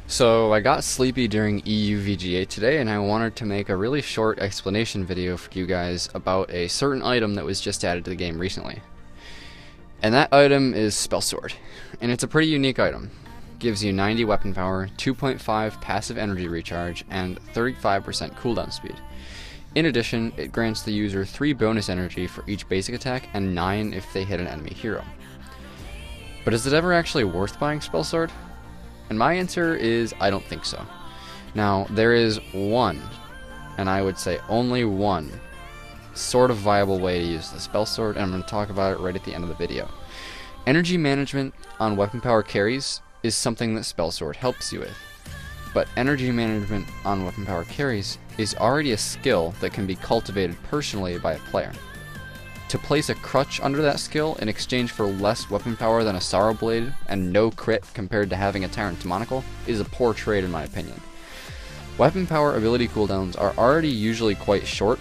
So I got sleepy during EUVGA today and I wanted to make a really short explanation video for you guys about a certain item that was just added to the game recently. And that item is Spellsword. And it's a pretty unique item. Gives you 90 weapon power, 2.5 passive energy recharge, and 35% cooldown speed. In addition, it grants the user 3 bonus energy for each basic attack and 9 if they hit an enemy hero. But is it ever actually worth buying Spellsword? And my answer is I don't think so. Now, there is one, and I would say only one, sort of viable way to use the Spellsword, and I'm going to talk about it right at the end of the video. Energy management on weapon power carries is something that Spellsword helps you with. But energy management on weapon power carries is already a skill that can be cultivated personally by a player. To place a crutch under that skill in exchange for less weapon power than a Sorrow Blade and no crit compared to having a Tyrant Demonical is a poor trade in my opinion. Weapon power ability cooldowns are already usually quite short,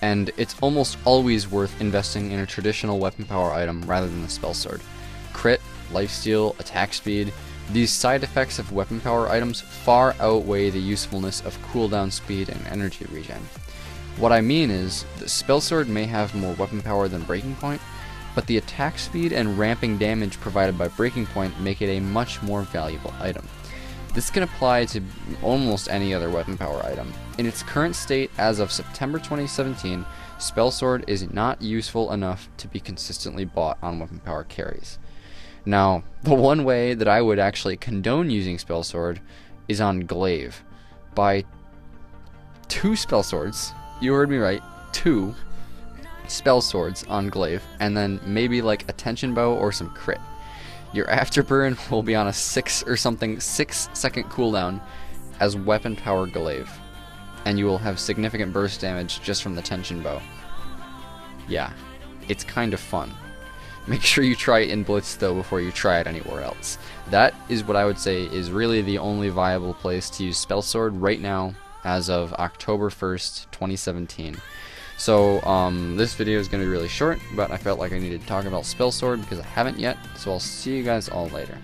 and it's almost always worth investing in a traditional weapon power item rather than the Spellsword. Crit, lifesteal, attack speed, these side effects of weapon power items far outweigh the usefulness of cooldown speed and energy regen. What I mean is, the Spellsword may have more weapon power than Breaking Point, but the attack speed and ramping damage provided by Breaking Point make it a much more valuable item. This can apply to almost any other weapon power item. In its current state as of September 2017, Spellsword is not useful enough to be consistently bought on weapon power carries. Now, the one way that I would actually condone using Spellsword is on Glaive. Buy 2 Spellswords. You heard me right, 2 Spellswords on Glaive, and then maybe like a tension bow or some crit. Your afterburn will be on a 6-second cooldown as weapon power Glaive, and you will have significant burst damage just from the tension bow. Yeah, it's kind of fun. Make sure you try it in Blitz though before you try it anywhere else. That is what I would say is really the only viable place to use Spellsword right now as of October 1st, 2017. So this video is going to be really short, but I felt like I needed to talk about Spellsword because I haven't yet, so I'll see you guys all later.